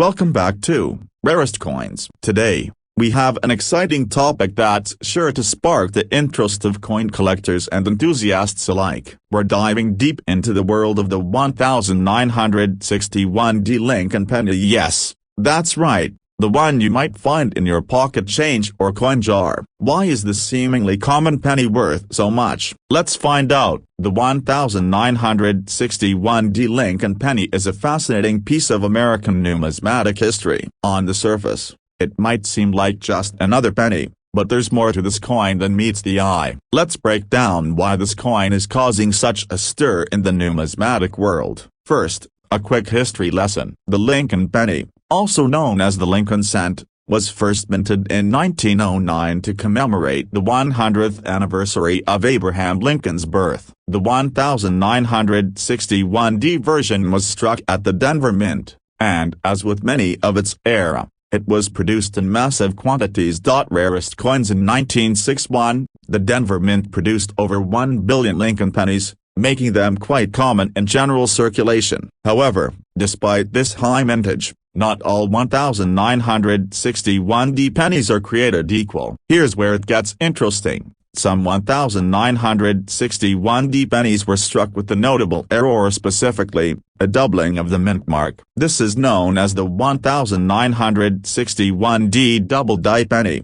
Welcome back to Rarest Coins. Today, we have an exciting topic that's sure to spark the interest of coin collectors and enthusiasts alike. We're diving deep into the world of the 1961D Lincoln penny. Yes, that's right, the one you might find in your pocket change or coin jar. Why is this seemingly common penny worth so much? Let's find out. The 1961D Lincoln penny is a fascinating piece of American numismatic history. On the surface, it might seem like just another penny, but there's more to this coin than meets the eye. Let's break down why this coin is causing such a stir in the numismatic world. First, a quick history lesson. The Lincoln penny, also known as the Lincoln cent, was first minted in 1909 to commemorate the 100th anniversary of Abraham Lincoln's birth. The 1961D version was struck at the Denver Mint, and, as with many of its era, it was produced in massive quantities. Rarest coins in 1961, the Denver Mint produced over 1 billion Lincoln pennies, making them quite common in general circulation. However, despite this high mintage, not all 1961D pennies are created equal. Here's where it gets interesting. Some 1961D pennies were struck with the notable error, specifically, a doubling of the mint mark. This is known as the 1961D double die penny.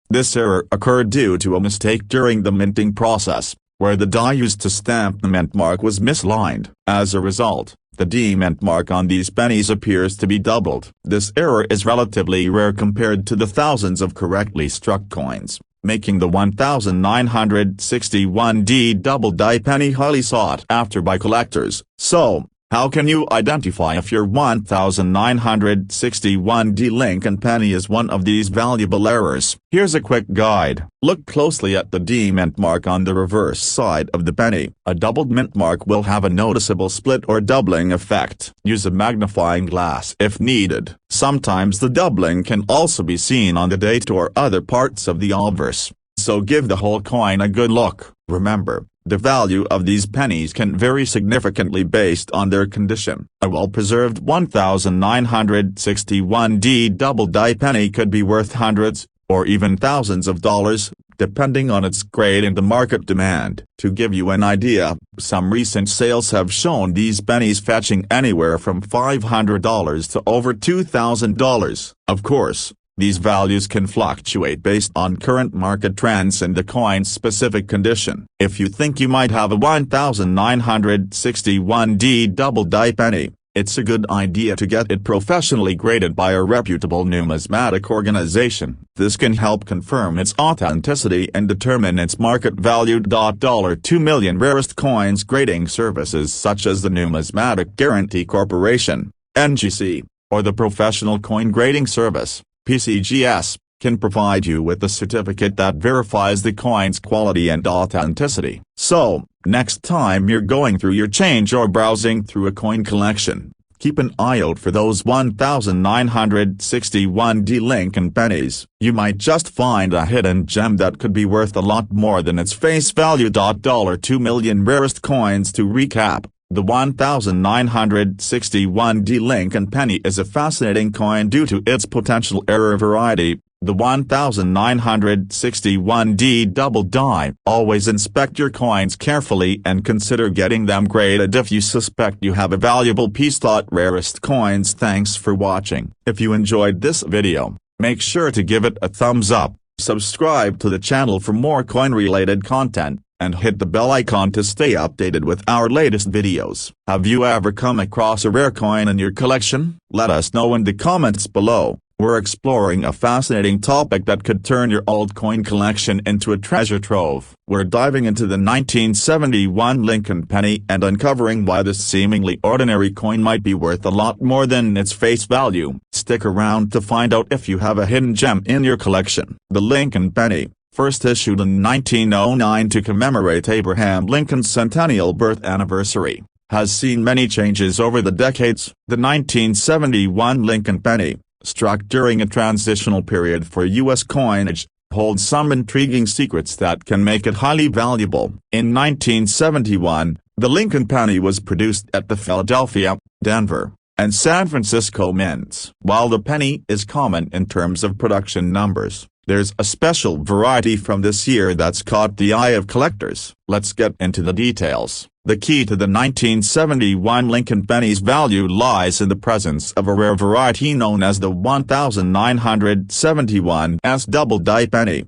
This error occurred due to a mistake during the minting process, where the die used to stamp the mint mark was misaligned. As a result, the D-mint mark on these pennies appears to be doubled. This error is relatively rare compared to the thousands of correctly struck coins, making the 1961D double die penny highly sought after by collectors. So, how can you identify if your 1961D Lincoln penny is one of these valuable errors? Here's a quick guide. Look closely at the D-mint mark on the reverse side of the penny. A doubled mint mark will have a noticeable split or doubling effect. Use a magnifying glass if needed. Sometimes the doubling can also be seen on the date or other parts of the obverse, so give the whole coin a good look. Remember, the value of these pennies can vary significantly based on their condition. A well-preserved 1961D double die penny could be worth hundreds, or even thousands of dollars, depending on its grade and the market demand. To give you an idea, some recent sales have shown these pennies fetching anywhere from $500 to over $2,000. Of course, these values can fluctuate based on current market trends and the coin's specific condition. If you think you might have a 1961D double die penny, it's a good idea to get it professionally graded by a reputable numismatic organization. This can help confirm its authenticity and determine its market value. $2 million Rarest coins grading services such as the Numismatic Guarantee Corporation, NGC, or the Professional Coin Grading Service, PCGS, can provide you with a certificate that verifies the coin's quality and authenticity. So, next time you're going through your change or browsing through a coin collection, keep an eye out for those 1961D Lincoln pennies. You might just find a hidden gem that could be worth a lot more than its face value. $2 million Rarest coins. To recap, the 1961D Lincoln penny is a fascinating coin due to its potential error variety. The 1961D double die. Always inspect your coins carefully and consider getting them graded if you suspect you have a valuable piece. Rarest coins. Thanks for watching. If you enjoyed this video, make sure to give it a thumbs up, subscribe to the channel for more coin-related content, and hit the bell icon to stay updated with our latest videos. Have you ever come across a rare coin in your collection? Let us know in the comments below. We're exploring a fascinating topic that could turn your old coin collection into a treasure trove. We're diving into the 1971 Lincoln penny and uncovering why this seemingly ordinary coin might be worth a lot more than its face value. Stick around to find out if you have a hidden gem in your collection. The Lincoln penny, first issued in 1909 to commemorate Abraham Lincoln's centennial birth anniversary, has seen many changes over the decades. The 1971 Lincoln penny, struck during a transitional period for U.S. coinage, holds some intriguing secrets that can make it highly valuable. In 1971, the Lincoln penny was produced at the Philadelphia, Denver, and San Francisco mints. While the penny is common in terms of production numbers, there's a special variety from this year that's caught the eye of collectors. Let's get into the details. The key to the 1971 Lincoln penny's value lies in the presence of a rare variety known as the 1971 double die penny.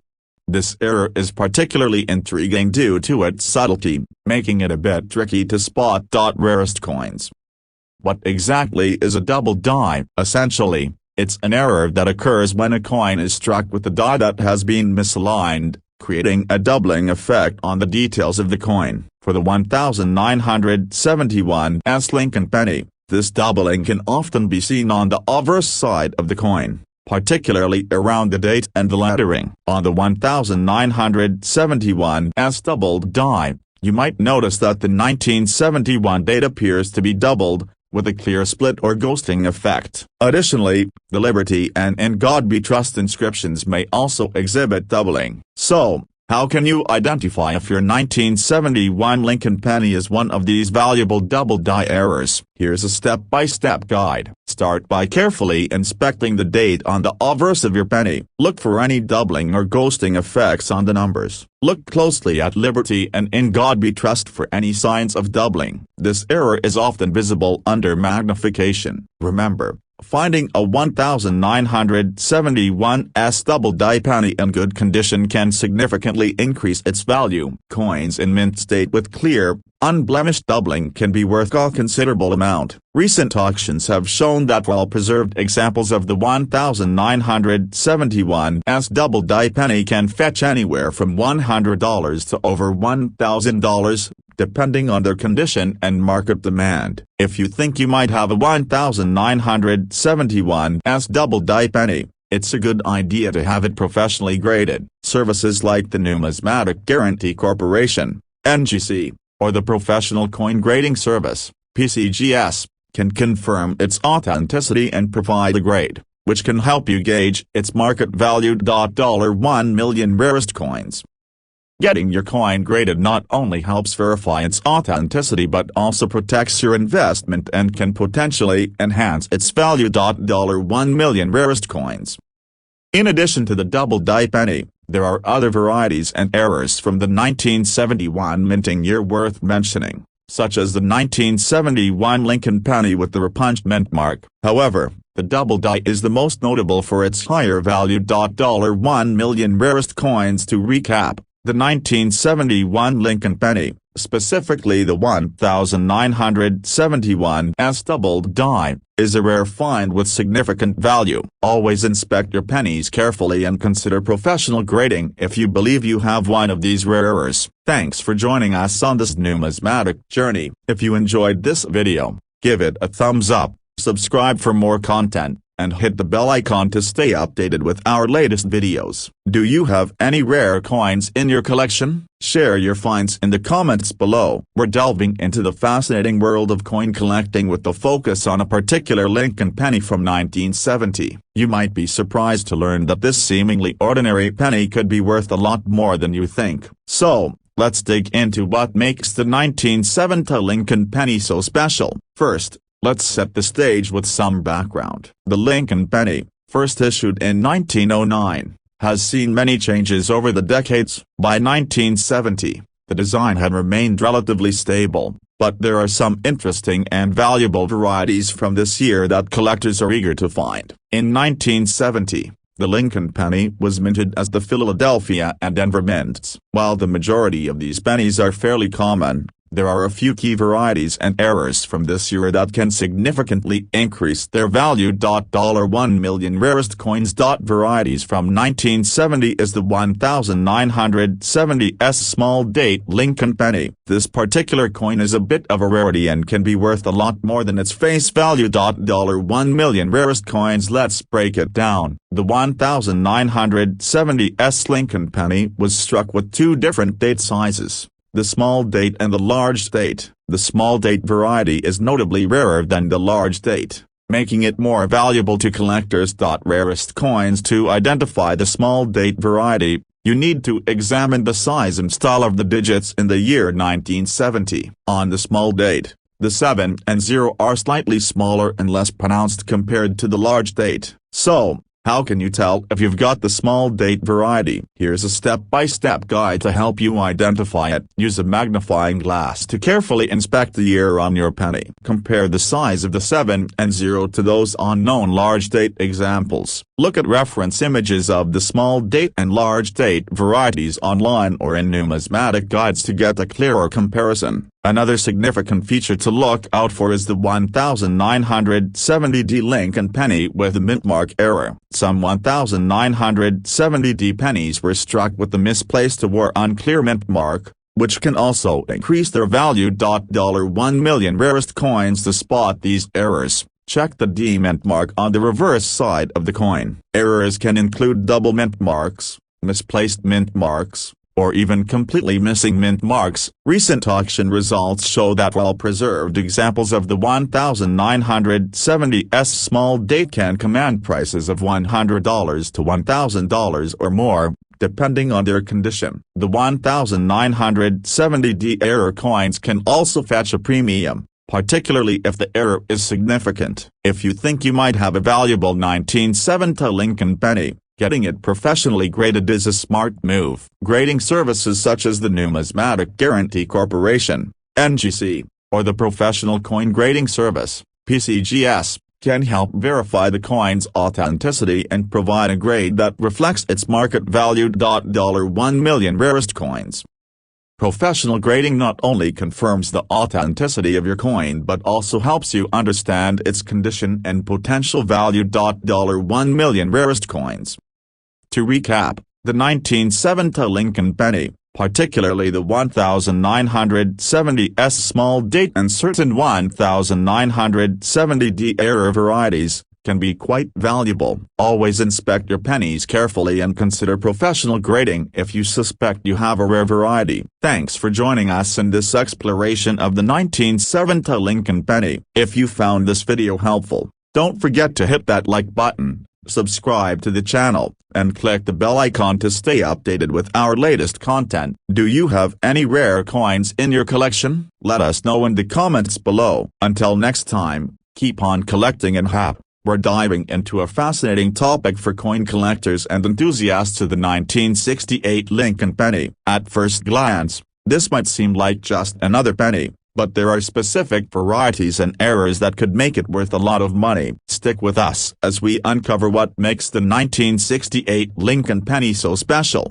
This error is particularly intriguing due to its subtlety, making it a bit tricky to spot. Rarest coins. What exactly is a double die? Essentially, it's an error that occurs when a coin is struck with a die that has been misaligned, creating a doubling effect on the details of the coin. For the 1971 Lincoln penny, this doubling can often be seen on the obverse side of the coin, particularly around the date and the lettering. On the 1971 doubled die, you might notice that the 1971 date appears to be doubled, with a clear split or ghosting effect. Additionally, the Liberty and In God We Trust inscriptions may also exhibit doubling. So, how can you identify if your 1971 Lincoln penny is one of these valuable double die errors? Here's a step-by-step guide. Start by carefully inspecting the date on the obverse of your penny. Look for any doubling or ghosting effects on the numbers. Look closely at Liberty and In God We Trust for any signs of doubling. This error is often visible under magnification. Remember, finding a 1971 double die penny in good condition can significantly increase its value. Coins in mint state with clear, unblemished doubling can be worth a considerable amount. Recent auctions have shown that well-preserved examples of the 1971 double die penny can fetch anywhere from $100 to over $1,000, depending on their condition and market demand. If you think you might have a 1971 double die penny, it's a good idea to have it professionally graded. Services like the Numismatic Guarantee Corporation, NGC, or the Professional Coin Grading Service, PCGS, can confirm its authenticity and provide a grade, which can help you gauge its market value. 1 million rarest coins. Getting your coin graded not only helps verify its authenticity but also protects your investment and can potentially enhance its value. 1 million rarest coins. In addition to the double die penny, there are other varieties and errors from the 1971 minting year worth mentioning, such as the 1971 Lincoln penny with the repunched mint mark. However, the double die is the most notable for its higher value. 1 million rarest coins. To recap, the 1971 Lincoln penny, specifically the 1971 doubled die, is a rare find with significant value. Always inspect your pennies carefully and consider professional grading if you believe you have one of these rare errors. Thanks for joining us on this numismatic journey. If you enjoyed this video, give it a thumbs up, subscribe for more content, and hit the bell icon to stay updated with our latest videos. Do you have any rare coins in your collection? Share your finds in the comments below. We're delving into the fascinating world of coin collecting with the focus on a particular Lincoln penny from 1970. You might be surprised to learn that this seemingly ordinary penny could be worth a lot more than you think. So, let's dig into what makes the 1970 Lincoln penny so special. First, let's set the stage with some background. The Lincoln penny, first issued in 1909, has seen many changes over the decades. By 1970, the design had remained relatively stable, but there are some interesting and valuable varieties from this year that collectors are eager to find. In 1970, the Lincoln penny was minted as the Philadelphia and Denver mints. While the majority of these pennies are fairly common, there are a few key varieties and errors from this year that can significantly increase their value. 1 million rarest coins. Varieties from 1970 is the 1970 small date Lincoln penny. This particular coin is a bit of a rarity and can be worth a lot more than its face value. 1 million rarest coins. Let's break it down. The 1970 Lincoln penny was struck with two different date sizes, the small date and the large date. The small date variety is notably rarer than the large date, making it more valuable to collectors. Rarest coins. To identify the small date variety, you need to examine the size and style of the digits in the year 1970. On the small date, The 7 and 0 are slightly smaller and less pronounced compared to the large date. So, how can you tell if you've got the small date variety? Here's a step-by-step guide to help you identify it. Use a magnifying glass to carefully inspect the year on your penny. Compare the size of the 7 and 0 to those unknown large date examples. Look at reference images of the small date and large date varieties online or in numismatic guides to get a clearer comparison. Another significant feature to look out for is the 1970D Lincoln penny with the mint mark error. Some 1970D pennies were struck with the misplaced or unclear mint mark, which can also increase their value. $1 million rarest coins. To spot these errors, check the D mint mark on the reverse side of the coin. Errors can include double mint marks, misplaced mint marks, or even completely missing mint marks. Recent auction results show that well-preserved examples of the 1970s small date can command prices of $100 to $1,000 or more, depending on their condition. The 1970D error coins can also fetch a premium, particularly if the error is significant. If you think you might have a valuable 1970 Lincoln penny, getting it professionally graded is a smart move. Grading services such as the Numismatic Guarantee Corporation, NGC, or the Professional Coin Grading Service, PCGS, can help verify the coin's authenticity and provide a grade that reflects its market value. $1 million rarest coins. Professional grading not only confirms the authenticity of your coin but also helps you understand its condition and potential value. $1 million rarest coins. To recap, the 1970 Lincoln penny, particularly the 1970s small date and certain 1970D error varieties, can be quite valuable. Always inspect your pennies carefully and consider professional grading if you suspect you have a rare variety. Thanks for joining us in this exploration of the 1970 Lincoln penny. If you found this video helpful, don't forget to hit that like button, subscribe to the channel, and click the bell icon to stay updated with our latest content. Do you have any rare coins in your collection? Let us know in the comments below. Until next time, keep on collecting and we're diving into a fascinating topic for coin collectors and enthusiasts of the 1968 Lincoln penny. At first glance, this might seem like just another penny, but there are specific varieties and errors that could make it worth a lot of money. Stick with us as we uncover what makes the 1968 Lincoln penny so special.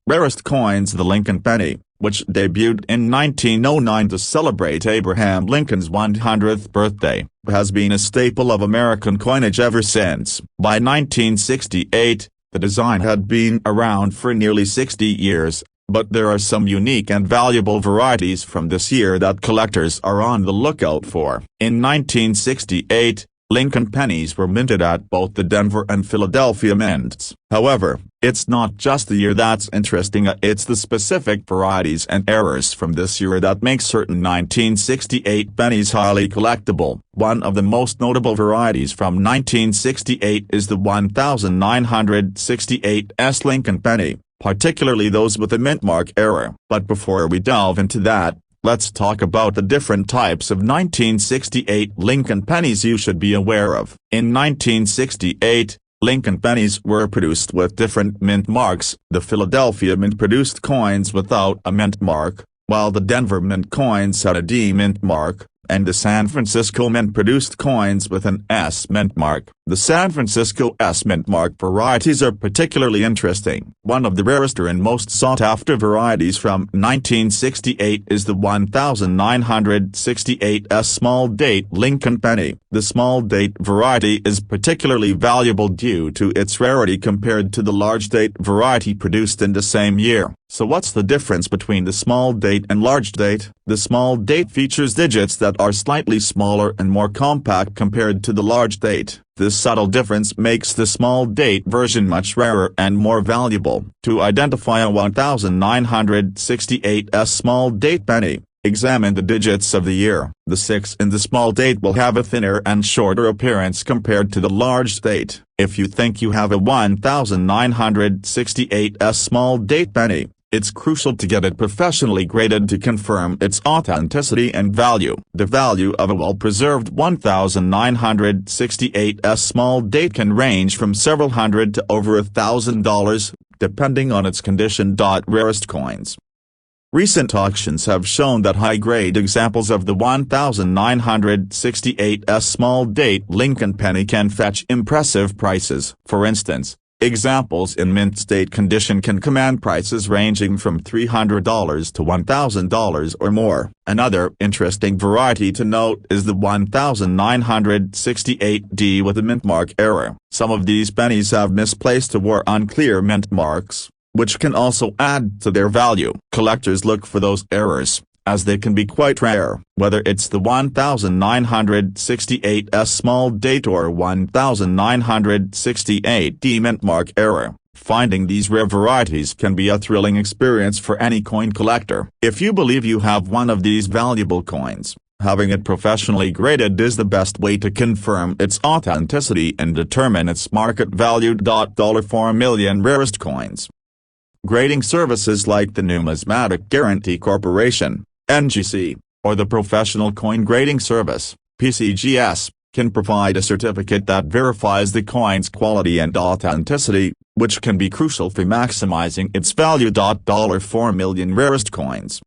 Rarest coins. The Lincoln penny, which debuted in 1909 to celebrate Abraham Lincoln's 100th birthday, has been a staple of American coinage ever since. By 1968, the design had been around for nearly 60 years, but there are some unique and valuable varieties from this year that collectors are on the lookout for. In 1968, Lincoln pennies were minted at both the Denver and Philadelphia mints. However, it's not just the year that's interesting, it's the specific varieties and errors from this year that make certain 1968 pennies highly collectible. One of the most notable varieties from 1968 is the 1968 Lincoln penny, particularly those with a mint mark error. But before we delve into that, let's talk about the different types of 1968 Lincoln pennies you should be aware of. In 1968, Lincoln pennies were produced with different mint marks. The Philadelphia Mint produced coins without a mint mark, while the Denver Mint coins had a D mint mark, and the San Francisco Mint produced coins with an S mint mark. The San Francisco S mint mark varieties are particularly interesting. One of the rarest and most sought-after varieties from 1968 is the 1968 small date Lincoln penny. The small date variety is particularly valuable due to its rarity compared to the large date variety produced in the same year. So what's the difference between the small date and large date? The small date features digits that are slightly smaller and more compact compared to the large date. This subtle difference makes the small date version much rarer and more valuable. To identify a 1968 small date penny, examine the digits of the year. The 6 in the small date will have a thinner and shorter appearance compared to the large date. If you think you have a 1968 small date penny, it's crucial to get it professionally graded to confirm its authenticity and value. The value of a well-preserved 1968 small date can range from several hundred to over $1,000, depending on its condition. Rarest coins. Recent auctions have shown that high-grade examples of the 1968 small date Lincoln penny can fetch impressive prices. For instance, examples in mint state condition can command prices ranging from $300 to $1,000 or more. Another interesting variety to note is the 1968D with a mint mark error. Some of these pennies have misplaced or unclear mint marks, which can also add to their value. Collectors look for those errors, as they can be quite rare. Whether it's the 1968 small date or 1968D mint mark error, finding these rare varieties can be a thrilling experience for any coin collector. If you believe you have one of these valuable coins, having it professionally graded is the best way to confirm its authenticity and determine its market value. $4 million rarest coins. Grading services like the Numismatic Guarantee Corporation, NGC, or the Professional Coin Grading Service, PCGS, can provide a certificate that verifies the coin's quality and authenticity, which can be crucial for maximizing its value. $4 million rarest coins.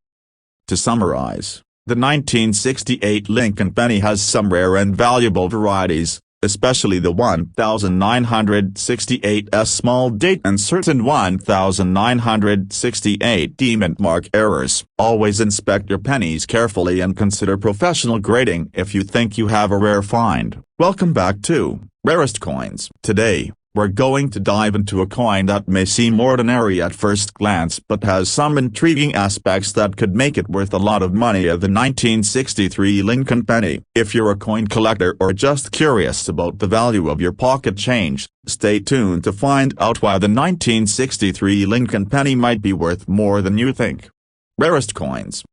To summarize, the 1968 Lincoln penny has some rare and valuable varieties, especially the 1968 small date and certain 1968D mint mark errors. Always inspect your pennies carefully and consider professional grading if you think you have a rare find. Welcome back to Rarest Coins. Today, we're going to dive into a coin that may seem ordinary at first glance but has some intriguing aspects that could make it worth a lot of money. The 1963 Lincoln penny. If you're a coin collector or just curious about the value of your pocket change, stay tuned to find out why the 1963 Lincoln penny might be worth more than you think. Rarest coins.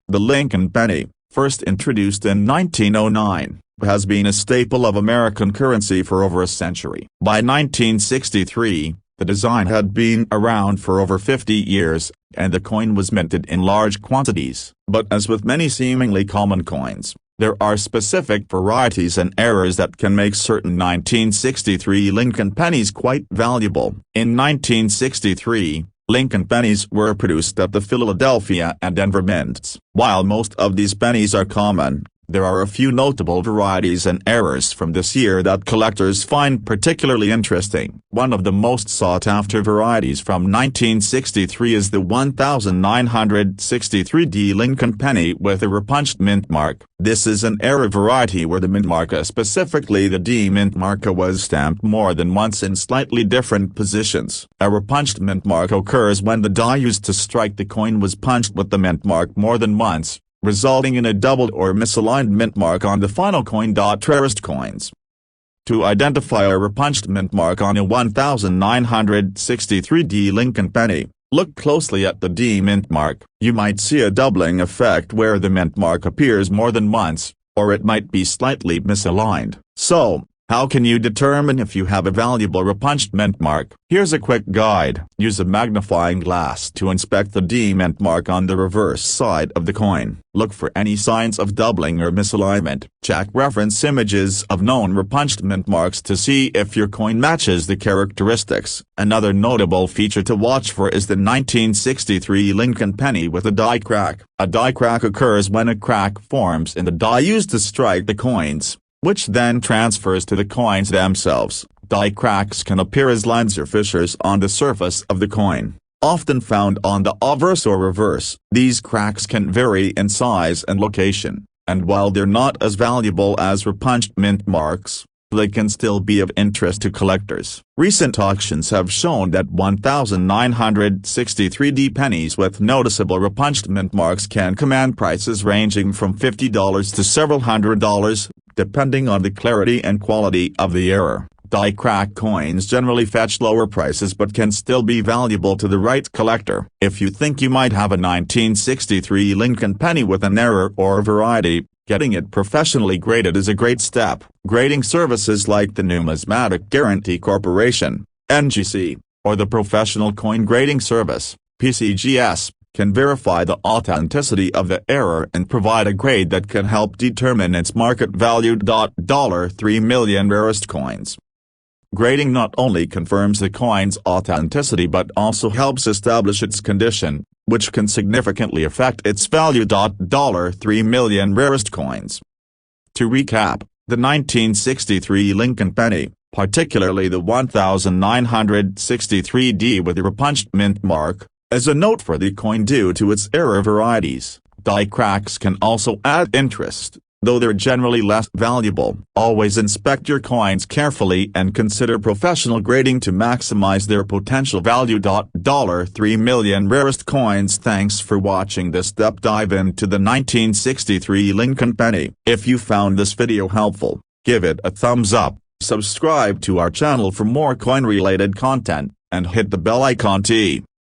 The Lincoln penny, first introduced in 1909, has been a staple of American currency for over a century. By 1963, the design had been around for over 50 years, and the coin was minted in large quantities. But as with many seemingly common coins, there are specific varieties and errors that can make certain 1963 Lincoln pennies quite valuable. In 1963, Lincoln pennies were produced at the Philadelphia and Denver mints. While most of these pennies are common, there are a few notable varieties and errors from this year that collectors find particularly interesting. One of the most sought-after varieties from 1963 is the 1963D Lincoln penny with a repunched mint mark. This is an error variety where the mint marker, specifically the D mint marker, was stamped more than once in slightly different positions. A repunched mint mark occurs when the die used to strike the coin was punched with the mint mark more than once, resulting in a doubled or misaligned mint mark on the final coin. Rarest coins. To identify a repunched mint mark on a 1963D Lincoln penny, look closely at the D mint mark. You might see a doubling effect where the mint mark appears more than once, or it might be slightly misaligned. So, how can you determine if you have a valuable repunched mint mark? Here's a quick guide. Use a magnifying glass to inspect the D mint mark on the reverse side of the coin. Look for any signs of doubling or misalignment. Check reference images of known repunched mint marks to see if your coin matches the characteristics. Another notable feature to watch for is the 1963 Lincoln penny with a die crack. A die crack occurs when a crack forms in the die used to strike the coins, which then transfers to the coins themselves. Die cracks can appear as lines or fissures on the surface of the coin, often found on the obverse or reverse. These cracks can vary in size and location, and while they're not as valuable as repunched mint marks, they can still be of interest to collectors. Recent auctions have shown that 1963D pennies with noticeable repunched mint marks can command prices ranging from $50 to several $100s, depending on the clarity and quality of the error. Die crack coins generally fetch lower prices but can still be valuable to the right collector. If you think you might have a 1963 Lincoln penny with an error or variety, getting it professionally graded is a great step. Grading services like the Numismatic Guarantee Corporation, NGC, or the Professional Coin Grading Service, PCGS, can verify the authenticity of the error and provide a grade that can help determine its market value. $3 million rarest coins. Grading not only confirms the coin's authenticity but also helps establish its condition, which can significantly affect its value. $3 million rarest coins. To recap, the 1963 Lincoln penny, particularly the 1963D with the repunched mint mark, is a noteworthy coin due to its error varieties. Die cracks can also add interest, though they're generally less valuable. Always inspect your coins carefully and consider professional grading to maximize their potential value. $3 million rarest coins. Thanks for watching this deep dive into the 1963 Lincoln penny. If you found this video helpful, give it a thumbs up, subscribe to our channel for more coin-related content, and hit the bell icon.